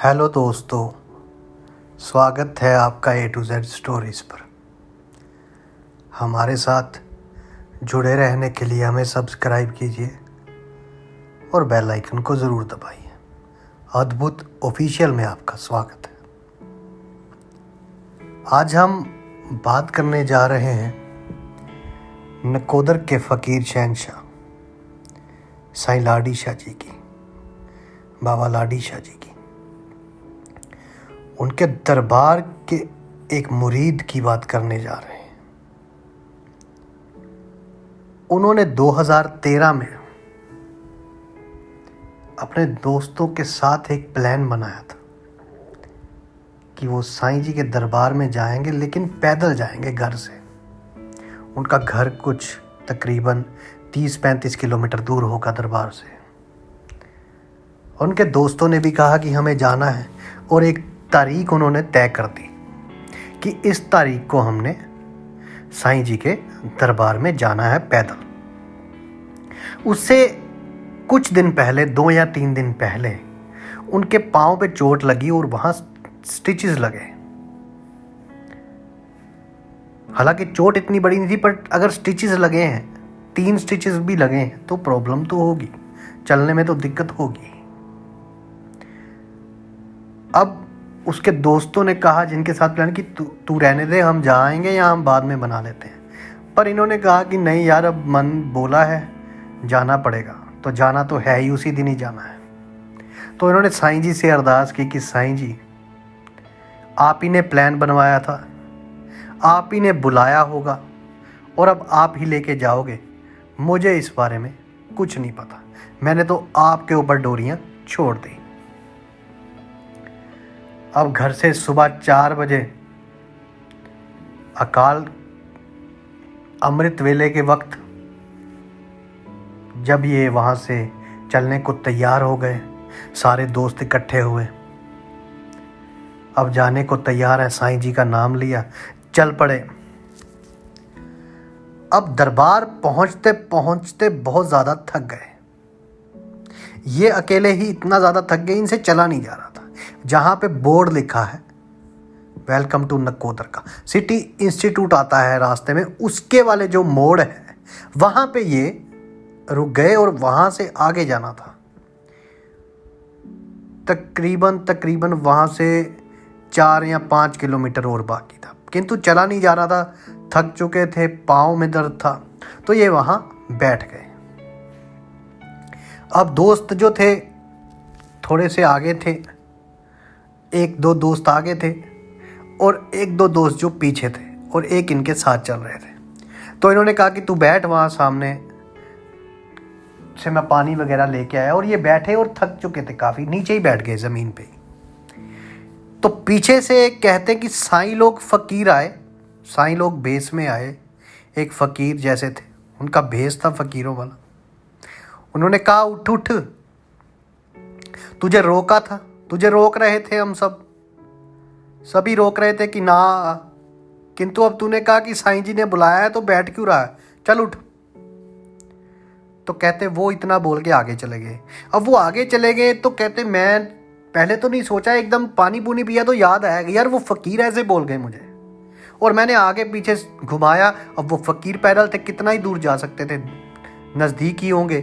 Hello दोस्तों, स्वागत है आपका A to Z स्टोरीज़ पर। हमारे साथ जुड़े रहने के लिए हमें सब्सक्राइब कीजिए और बेल आइकन को ज़रूर दबाइए। अद्भुत ऑफिशियल में आपका स्वागत है। आज हम बात करने जा रहे हैं नकोदर के फ़कीर शहंशाह साईं लाडी शाह जी की, बाबा लाडी शाह जी की। उनके दरबार के एक मुरीद की बात करने जा रहे हैं। उन्होंने 2013 में अपने दोस्तों के साथ एक प्लान बनाया था कि वो साईं जी के दरबार में जाएंगे, लेकिन पैदल जाएंगे घर से। उनका घर कुछ तकरीबन 30-35 किलोमीटर दूर होगा दरबार से। उनके दोस्तों ने भी कहा कि हमें जाना है, और एक तारीख उन्होंने तय कर दी कि इस तारीख को हमने साईं जी के दरबार में जाना है पैदल। उससे कुछ दिन पहले, 2 या 3 दिन पहले, उनके पाँव पे चोट लगी और वहाँ स्टिचेस लगे। हालांकि चोट इतनी बड़ी नहीं थी, पर अगर स्टिचेस लगे हैं, 3 स्टिचेस भी लगे हैं, तो प्रॉब्लम तो होगी, चलने में तो दिक्कत होगी। अब उसके दोस्तों ने कहा, जिनके साथ प्लान, कि तू रहने दे, हम जाएंगे या हम बाद में बना लेते हैं। पर इन्होंने कहा कि नहीं यार, अब मन बोला है, जाना पड़ेगा, तो जाना तो है ही, उसी दिन ही जाना है। तो इन्होंने साईं जी से अरदास की कि साईं जी, आप ही ने प्लान बनवाया था, आप ही ने बुलाया होगा, और अब आप ही लेके जाओगे। मुझे इस बारे में कुछ नहीं पता, मैंने तो आपके ऊपर डोरियां छोड़ दी। अब घर से सुबह 4 बजे अकाल अमृत वेले के वक्त जब ये वहाँ से चलने को तैयार हो गए, सारे दोस्त इकट्ठे हुए, अब जाने को तैयार है, साईं जी का नाम लिया, चल पड़े। अब दरबार पहुँचते पहुँचते बहुत ज़्यादा थक गए। ये अकेले ही इतना ज़्यादा थक गए, इनसे चला नहीं जा रहा था। जहाँ पे बोर्ड लिखा है वेलकम टू नकोदर का, सिटी इंस्टीट्यूट आता है रास्ते में, उसके वाले जो मोड़ है वहाँ पे ये रुक गए, और वहाँ से आगे जाना था। तकरीबन वहाँ से 4 या 5 किलोमीटर और बाकी था, किंतु चला नहीं जा रहा था, थक चुके थे, पाँव में दर्द था, तो ये वहाँ बैठ गए। अब दोस्त जो थे थोड़े से आगे थे, 1-2 दोस्त आगे थे और 1-2 दोस्त जो पीछे थे, और एक इनके साथ चल रहे थे। तो इन्होंने कहा कि तू बैठ, वहाँ सामने से मैं पानी वगैरह लेके आया। और ये बैठे और थक चुके थे काफ़ी, नीचे ही बैठ गए ज़मीन पे। तो पीछे से कहते कि साईं लोग फ़कीर आए, साईं लोग भेष में आए, एक फ़कीर जैसे थे, उनका भेष था फ़कीरों वाला। उन्होंने कहा उठ उठ, तुझे रोका था, तुझे रोक रहे थे, हम सभी रोक रहे थे कि ना, किंतु अब तूने कहा कि साईं जी ने बुलाया है, तो बैठ क्यों रहा है, चल उठ। तो कहते वो इतना बोल के आगे चले गए। अब वो आगे चले गए तो कहते मैं पहले तो नहीं सोचा, एकदम पानी पूनी पिया तो याद आया यार वो फ़कीर ऐसे बोल गए मुझे, और मैंने आगे पीछे घुमाया। अब वो फ़कीर पैदल थे, कितना ही दूर जा सकते थे, नज़दीक ही होंगे।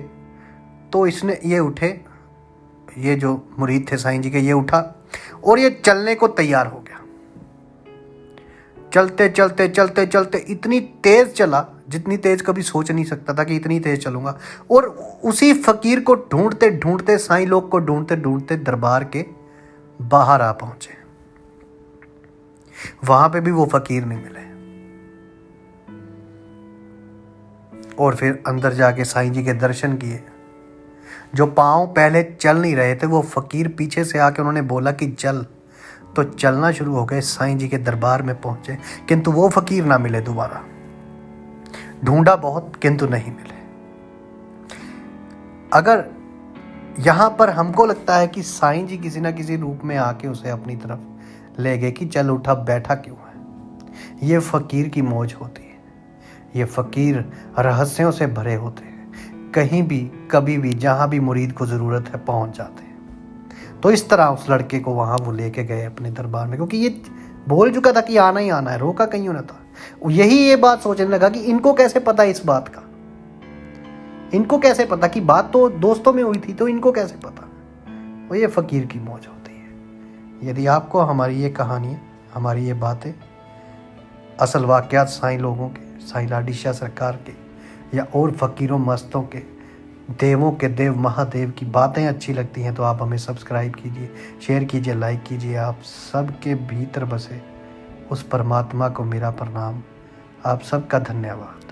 तो इसने ये उठे, ये जो मुरीद थे साईं जी के, ये उठा और ये चलने को तैयार हो गया। चलते चलते चलते चलते इतनी तेज़ चला जितनी तेज़ कभी सोच नहीं सकता था कि इतनी तेज़ चलूँगा। और उसी फ़कीर को ढूंढते ढूंढते, साईं लोग को ढूंढते ढूंढते दरबार के बाहर आ पहुँचे। वहाँ पे भी वो फ़कीर नहीं मिले। और फिर अंदर जाके साईं जी के दर्शन किए। जो पाँव पहले चल नहीं रहे थे, वो फ़कीर पीछे से आके उन्होंने बोला कि चल, तो चलना शुरू हो गए। साईं जी के दरबार में पहुँचे, किंतु वो फ़कीर ना मिले। दोबारा ढूंढा बहुत, किंतु नहीं मिले। अगर यहाँ पर हमको लगता है कि साईं जी किसी न किसी रूप में आके उसे अपनी तरफ ले गए कि चल उठा, बैठा क्यों है। ये फ़कीर की मौज होती है, ये फ़कीर रहस्यों से भरे होते हैं। कहीं भी, कभी भी, जहाँ भी मुरीद को ज़रूरत है, पहुँच जाते हैं। तो इस तरह उस लड़के को वहाँ वो लेके गए अपने दरबार में, क्योंकि ये बोल चुका था कि आना ही आना है, रोका कहीं ना था। यही ये बात सोचने लगा कि इनको कैसे पता इस बात का, इनको कैसे पता कि बात तो दोस्तों में हुई थी, तो इनको कैसे पता। वो ये फ़कीर की मौज होती है। यदि आपको हमारी ये कहानी, हमारी ये बातें, असल वाक़यात साईं लोगों के, साईं लाडी शाह सरकार के या और फ़कीरों मस्तों के, देवों के देव महादेव की बातें अच्छी लगती हैं तो आप हमें सब्सक्राइब कीजिए, शेयर कीजिए, लाइक कीजिए। आप सबके भीतर बसे उस परमात्मा को मेरा प्रणाम। आप सबका धन्यवाद।